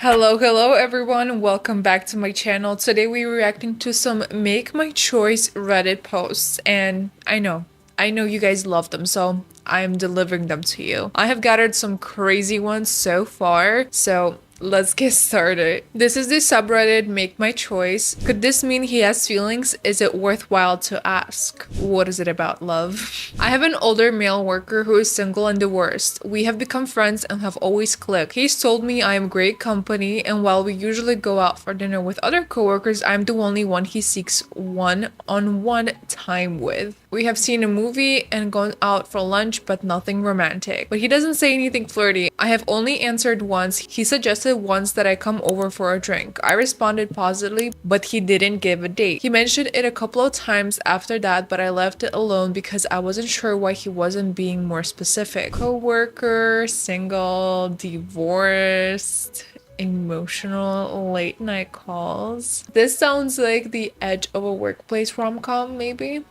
Hello everyone, welcome back to my channel. Today we're reacting to some Make My Choice Reddit posts, and I know you guys love them, so I'm delivering them to you. I have gathered some crazy ones so far, so let's get started. This is the subreddit Make My Choice. Could this mean he has feelings? Is it worthwhile to ask? What is it about love? I have an older male worker who is single and divorced. We have become friends and have always clicked. He's told me I am great company, and while we usually go out for dinner with other coworkers, I'm the only one he seeks one-on-one time with. We have seen a movie and gone out for lunch, but nothing romantic. But he doesn't say anything flirty. I have only answered once. He suggested once that I come over for a drink. I responded positively, but he didn't give a date. He mentioned it a couple of times after that, but I left it alone because I wasn't sure why he wasn't being more specific. Coworker, single, divorced, emotional late night calls. This sounds like the edge of a workplace rom-com, maybe.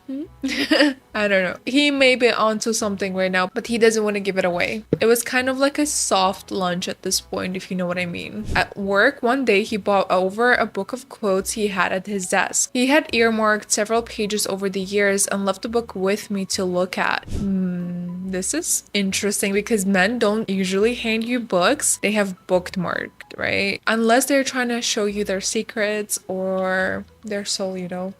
I don't know. He may be onto something right now, but he doesn't want to give it away. It was kind of like a soft lunch at this point, if you know what I mean. At work, one day he brought over a book of quotes he had at his desk. He had earmarked several pages over the years and left the book with me to look at. This is interesting because men don't usually hand you books. They have bookmarked, right? Unless they're trying to show you their secrets or their soul, you know.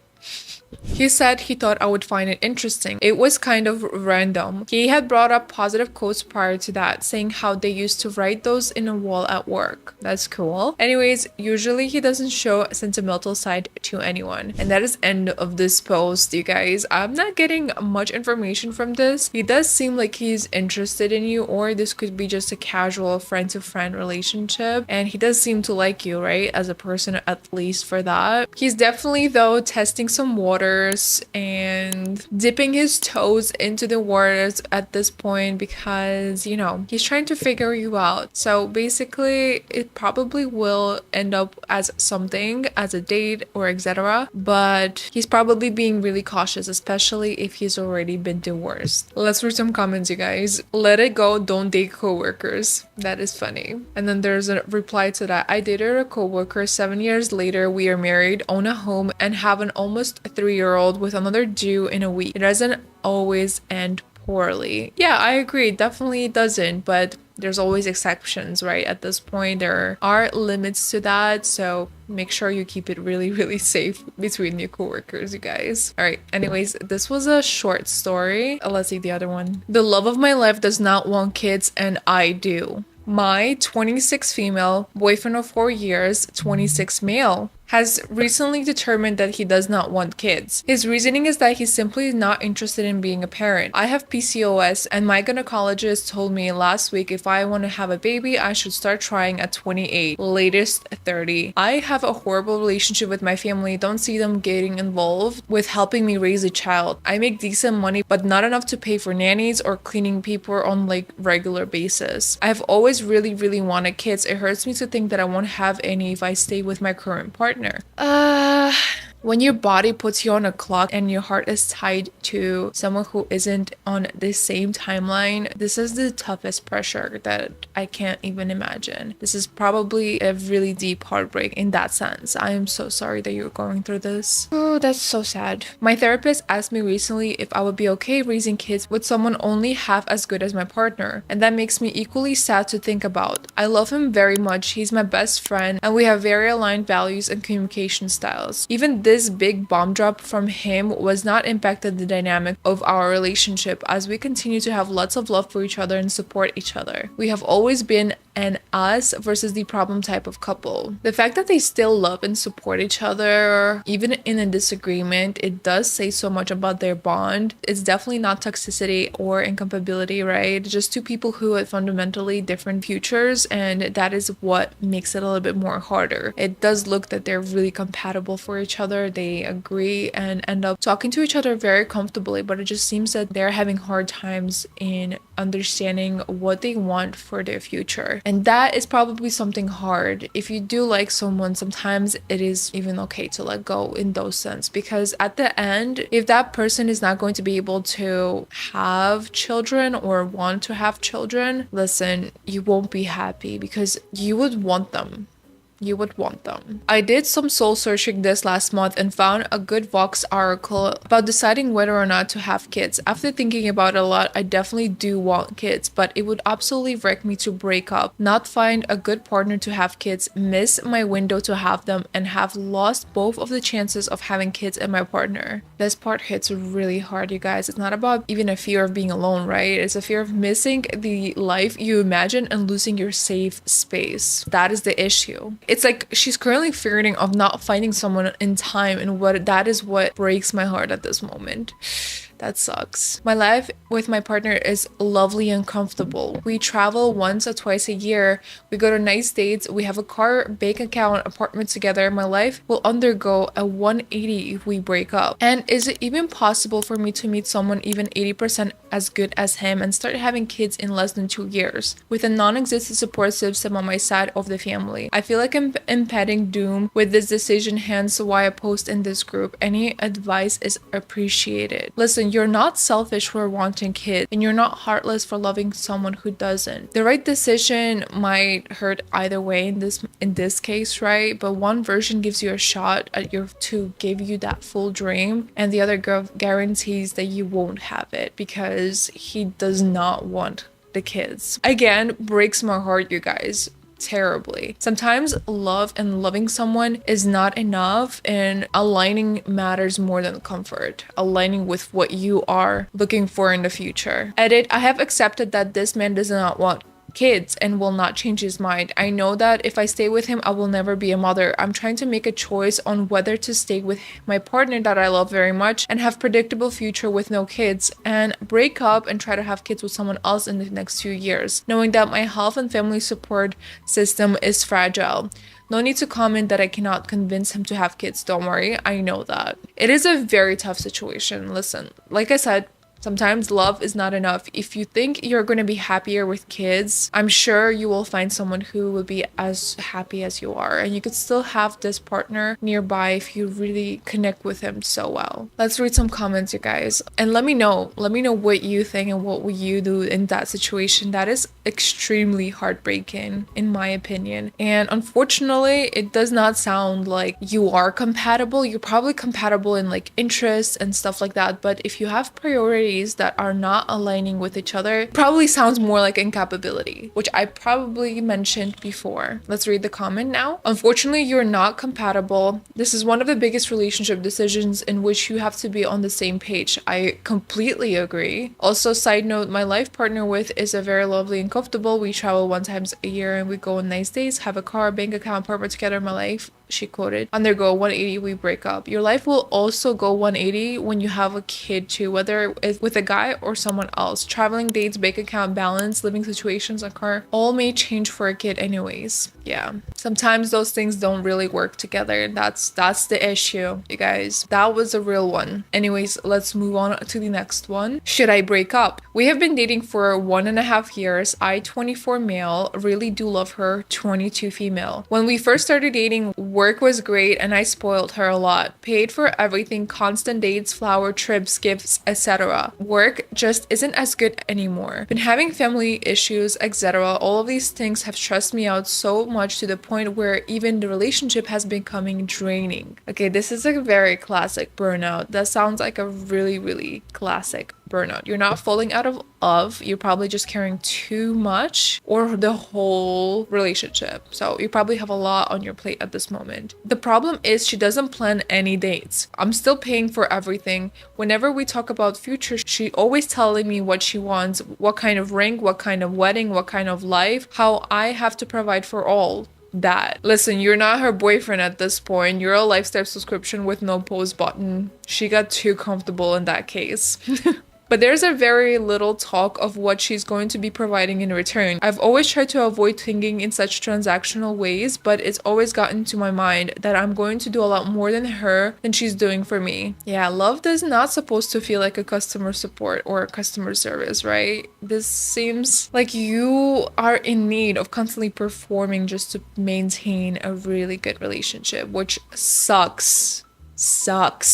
He said he thought I would find it interesting. It was kind of random. He had brought up positive quotes prior to that, saying how they used to write those in a wall at work. That's cool. Anyways, usually he doesn't show a sentimental side to anyone. And that is end of this post, you guys. I'm not getting much information from this. He does seem like he's interested in you, or this could be just a casual friend-to-friend relationship. And he does seem to like you, right? As a person, at least for that. He's definitely, though, testing some waters and dipping his toes into the waters at this point because, you know, he's trying to figure you out. So basically, it probably will end up as something, as a date or etc. But he's probably being really cautious, especially if he's already been divorced. Let's read some comments, you guys. Let it go, don't date coworkers. That is funny. And then there's a reply to that. I dated a coworker. 7 years later, we are married, own a home, and have an almost 3-year-old with another due in a week. It doesn't always end poorly. Yeah, I agree. Definitely doesn't, but there's always exceptions, right? At this point, there are limits to that. So make sure you keep it really safe between your coworkers, you guys. All right. Anyways, this was a short story. Let's see the other one. The love of my life does not want kids, and I do. My 26 female, boyfriend of 4 years, 26 male, has recently determined that he does not want kids. His reasoning is that he's simply not interested in being a parent. I have PCOS, and my gynecologist told me last week if I want to have a baby, I should start trying at 28, latest 30. I have a horrible relationship with my family. Don't see them getting involved with helping me raise a child. I make decent money, but not enough to pay for nannies or cleaning people on like regular basis. I have always really wanted kids. It hurts me to think that I won't have any if I stay with my current partner. When your body puts you on a clock and your heart is tied to someone who isn't on the same timeline, this is the toughest pressure that I can't even imagine. This is probably a really deep heartbreak in that sense. I am so sorry that you're going through this. Oh, that's so sad. My therapist asked me recently if I would be okay raising kids with someone only half as good as my partner, and that makes me equally sad to think about. I love him very much. He's my best friend, and we have very aligned values and communication styles. Even this big bomb drop from him was not impacted the dynamic of our relationship, as we continue to have lots of love for each other and support each other. We have always been an us versus the problem type of couple. The fact that they still love and support each other, even in a disagreement, it does say so much about their bond. It's definitely not toxicity or incompatibility, right? Just two people who had fundamentally different futures, and that is what makes it a little bit more harder. It does look that they're really compatible for each other. They agree and end up talking to each other very comfortably, but it just seems that they're having hard times in understanding what they want for their future. And that is probably something hard. If you do like someone, sometimes it is even okay to let go in those sense, because at the end, if that person is not going to be able to have children or want to have children, listen, you won't be happy because you would want them. you would want them. I did some soul searching this last month and found a good Vox article about deciding whether or not to have kids. After thinking about it a lot, I definitely do want kids, but it would absolutely wreck me to break up, not find a good partner to have kids, miss my window to have them, and have lost both of the chances of having kids and my partner. This part hits really hard, you guys. It's not about even a fear of being alone, right? It's a fear of missing the life you imagine and losing your safe space. That is the issue. It's like she's currently fearing of not finding someone in time, and that is what breaks my heart at this moment. That sucks. My life with my partner is lovely and comfortable. We travel once or twice a year. We go to nice dates. We have a car, bank account, apartment together. My life will undergo a 180 if we break up. And is it even possible for me to meet someone even 80% as good as him and start having kids in less than 2 years with a non-existent support system on my side of the family? I feel like I'm impending doom with this decision, hence why I post in this group. Any advice is appreciated. Listen, you're not selfish for wanting kids, and you're not heartless for loving someone who doesn't. The right decision might hurt either way in this case, right? But one version gives you a shot at your to give you that full dream, and the other girl guarantees that you won't have it because he does not want the kids. Again, breaks my heart, you guys. Terribly. Sometimes love and loving someone is not enough, and aligning matters more than comfort. Aligning with what you are looking for in the future. Edit, I have accepted that this man does not want kids and will not change his mind. I know that if I stay with him, I will never be a mother. I'm trying to make a choice on whether to stay with my partner that I love very much and have predictable future with no kids, and break up and try to have kids with someone else in the next few years, knowing that my health and family support system is fragile. No need to comment that I cannot convince him to have kids. Don't worry, I know that. It is a very tough situation. Listen, like I said, sometimes love is not enough. If you think you're going to be happier with kids, I'm sure you will find someone who will be as happy as you are. And you could still have this partner nearby if you really connect with him so well. Let's read some comments, you guys. And let me know what you think and what would you do in that situation. That is extremely heartbreaking, in my opinion. And unfortunately, it does not sound like you are compatible. You're probably compatible in like interests and stuff like that. But if you have priorities that are not aligning with each other, probably sounds more like incapability, which I probably mentioned before. Let's read the comment now. Unfortunately, you're not compatible. This is one of the biggest relationship decisions in which you have to be on the same page. I completely agree. Also, side note, my life partner with is a very lovely and comfortable. We travel 1 time a year and we go on nice days, have a car, bank account, apartment together. My life, she quoted, undergo 180, we break up. Your life will also go 180 when you have a kid too, whether it's with a guy or someone else. Traveling, dates, bank account balance, living situations, a car, all may change for a kid anyways. Yeah, sometimes those things don't really work together. That's the issue, you guys. That was a real one. Anyways, let's move on to the next one. Should I break up? We have been dating for 1.5 years. I, 24 male, really do love her, 22 female. When we first started dating, work was great and I spoiled her a lot. Paid for everything, constant dates, flower, trips, gifts, etc. Work just isn't as good anymore. Been having family issues, etc. All of these things have stressed me out so much to the point where even the relationship has becoming draining. Okay, this is a very classic burnout. That sounds like a really, really classic burnout. You're not falling out of love, you're probably just caring too much, or the whole relationship. So you probably have a lot on your plate at this moment. The problem is she doesn't plan any dates. I'm still paying for everything. Whenever we talk about future, she always telling me what she wants, what kind of ring, what kind of wedding, what kind of life, how I have to provide for all that. Listen, you're not her boyfriend at this point. You're a lifestyle subscription with no pause button. She got too comfortable in that case. But there's a very little talk of what she's going to be providing in return. I've always tried to avoid thinking in such transactional ways, but it's always gotten to my mind that I'm going to do a lot more than her than she's doing for me. Yeah, love is not supposed to feel like a customer support or a customer service, right? This seems like you are in need of constantly performing just to maintain a really good relationship, which sucks,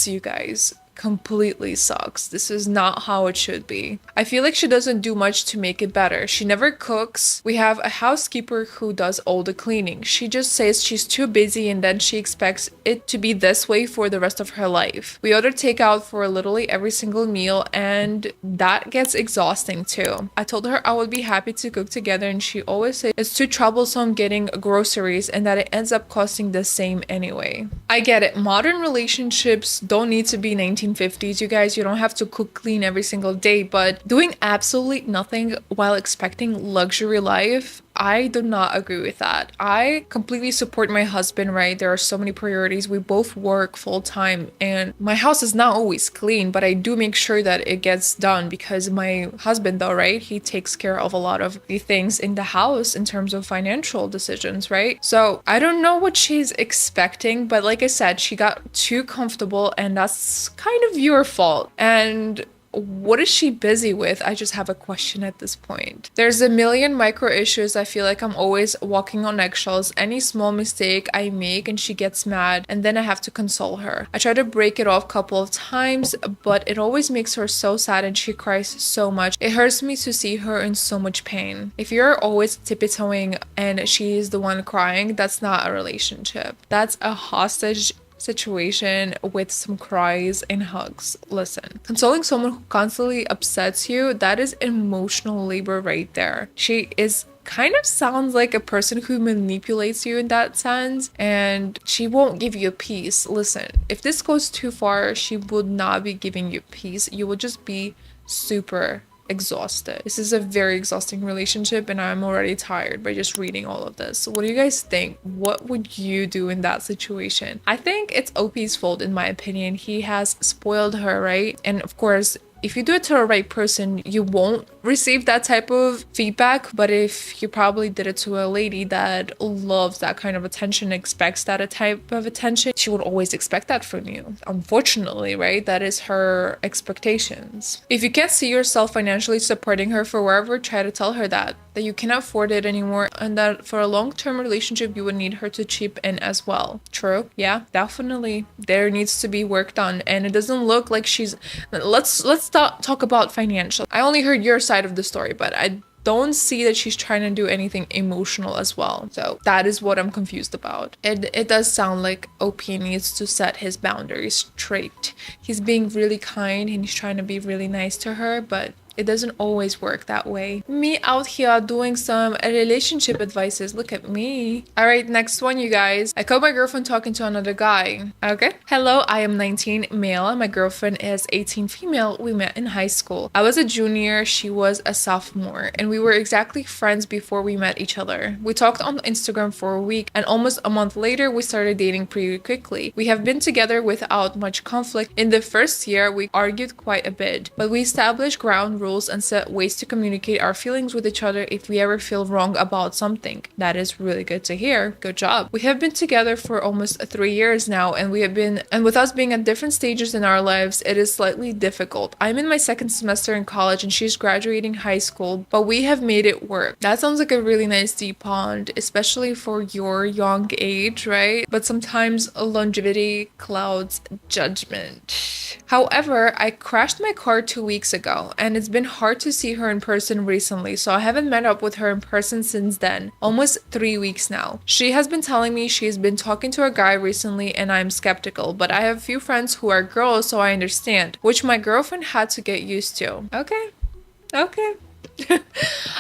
you guys. completely sucks. This is not how it should be. I feel like she doesn't do much to make it better. She never cooks. We have a housekeeper who does all the cleaning. She just says she's too busy and then she expects it to be this way for the rest of her life. We order takeout for literally every single meal and that gets exhausting too. I told her I would be happy to cook together and she always says it's too troublesome getting groceries and that it ends up costing the same anyway. I get it. Modern relationships don't need to be 1950s, you guys. You don't have to cook, clean every single day, but doing absolutely nothing while expecting luxury life, I do not agree with that. I completely support my husband, right? There are so many priorities. We both work full time and my house is not always clean, but I do make sure that it gets done because my husband, though, right? He takes care of a lot of the things in the house in terms of financial decisions, right? So I don't know what she's expecting, but like I said, she got too comfortable and that's kind of your fault. And what is she busy with? I just have a question at this point. There's a million micro issues. I feel like I'm always walking on eggshells. Any small mistake I make and she gets mad and then I have to console her. I try to break it off a couple of times, but it always makes her so sad and she cries so much. It hurts me to see her in so much pain. If you're always tiptoeing and she's the one crying, that's not a relationship. That's a hostage situation with some cries and hugs. Listen, consoling someone who constantly upsets you, that is emotional labor right there. She is kind of sounds like a person who manipulates you in that sense and she won't give you peace. Listen, if this goes too far, she would not be giving you peace. You will just be super exhausted. This is a very exhausting relationship and I'm already tired by just reading all of this. So what do you guys think? What would you do in that situation? I think it's OP's fault in my opinion. He has spoiled her, right? And of course, if you do it to the right person, you won't receive that type of feedback. But if you probably did it to a lady that loves that kind of attention, expects that type of attention, she would always expect that from you. Unfortunately, right? That is her expectations. If you can't see yourself financially supporting her forever, try to tell her that you cannot afford it anymore and that for a long-term relationship, you would need her to chip in as well. True. Yeah, definitely. There needs to be work done and it doesn't look like she's... Let's talk about financial. I only heard your side of the story, but I don't see that she's trying to do anything emotional as well. So that is what I'm confused about. It does sound like OP needs to set his boundaries straight. He's being really kind and he's trying to be really nice to her, but it doesn't always work that way. Me out here doing some relationship advices. Look at me. All right, next one, you guys. I caught my girlfriend talking to another guy. Okay. Hello, I am 19, male, and my girlfriend is 18, female. We met in high school. I was a junior, she was a sophomore, and we were exactly friends before we met each other. We talked on Instagram for a week, and almost a month later, we started dating pretty quickly. We have been together without much conflict. In the first year, we argued quite a bit, but we established ground rules and set ways to communicate our feelings with each other if we ever feel wrong about something. That is really good to hear. Good job. We have been together for almost 3 years now, and with us being at different stages in our lives, it is slightly difficult. I'm in my second semester in college and she's graduating high school, but we have made it work. That sounds like a really nice deep bond, especially for your young age, right? But sometimes longevity clouds judgment. However, I crashed my car 2 weeks ago and it's been hard to see her in person recently, so I haven't met up with her in person since then. Almost 3 weeks now. She has been telling me she's been talking to a guy recently and I'm skeptical, but I have a few friends who are girls, so I understand, which my girlfriend had to get used to. Okay.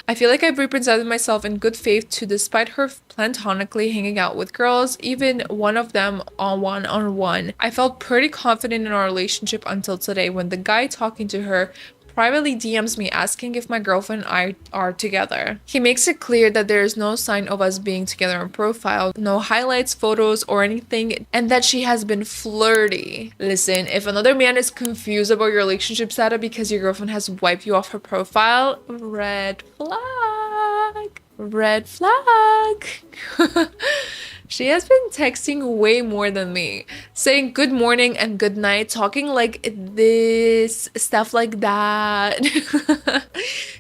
I feel like I've represented myself in good faith too, despite her platonically hanging out with girls, even one of them on one-on-one. I felt pretty confident in our relationship until today when the guy talking to her privately DMs me asking if my girlfriend and I are together. He makes it clear that there is no sign of us being together on profile, no highlights, photos, or anything, and that she has been flirty. Listen, if another man is confused about your relationship status because your girlfriend has wiped you off her profile, red flag. Red flag. She has been texting way more than me, saying good morning and good night, talking like this, stuff like that.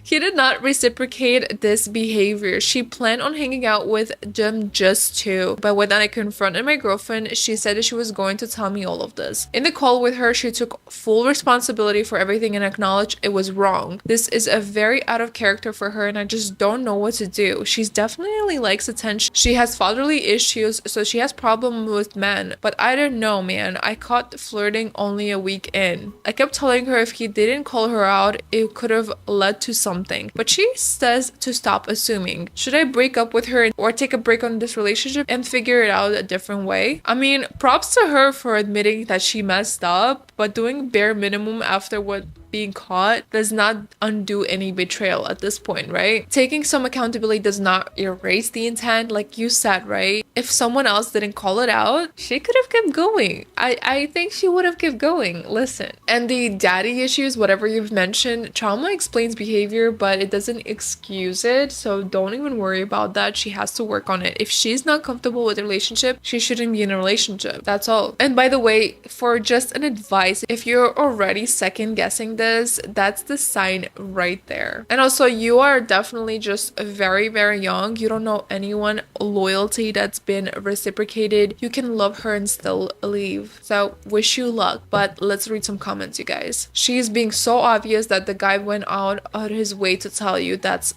He did not reciprocate this behavior. She planned on hanging out with them just two, but when I confronted my girlfriend, she said that she was going to tell me all of this. In the call with her, she took full responsibility for everything and acknowledged it was wrong. This is a very out of character for her, and I just don't know what to do. She's definitely likes attention. She has fatherly issues, so she has problems with men, but I don't know, man. I caught flirting only a week in. I kept telling her if he didn't call her out, it could have led to something, but she says to stop assuming. Should I break up with her or take a break on this relationship and figure it out a different way? I mean, props to her for admitting that she messed up, but doing bare minimum after what being caught does not undo any betrayal at this point, right? Taking some accountability does not erase the intent, like you said, right? If someone else didn't call it out, she could have kept going. I think she would have kept going. Listen. And the daddy issues, whatever you've mentioned, trauma explains behavior, but it doesn't excuse it. So don't even worry about that. She has to work on it. If she's not comfortable with the relationship, she shouldn't be in a relationship. That's all. And by the way, for just an advice, if you're already second guessing this, that's the sign right there. And also, you are definitely just very, very young. You don't know anyone loyalty that's been reciprocated. You can love her and still leave. So wish you luck. But let's read some comments, you guys. She's being so obvious that the guy went out of his way to tell you. That's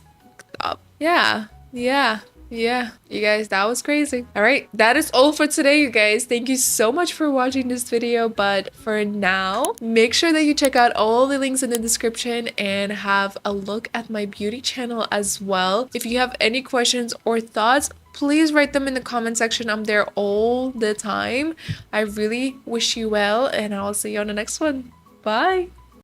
up. Yeah, you guys, that was crazy. All right, that is all for today, you guys. Thank you so much for watching this video, but for now, make sure that you check out all the links in the description and have a look at my beauty channel as well. If you have any questions or thoughts, please write them in the comment section. I'm there all the time. I really wish you well, and I'll see you on the next one. Bye.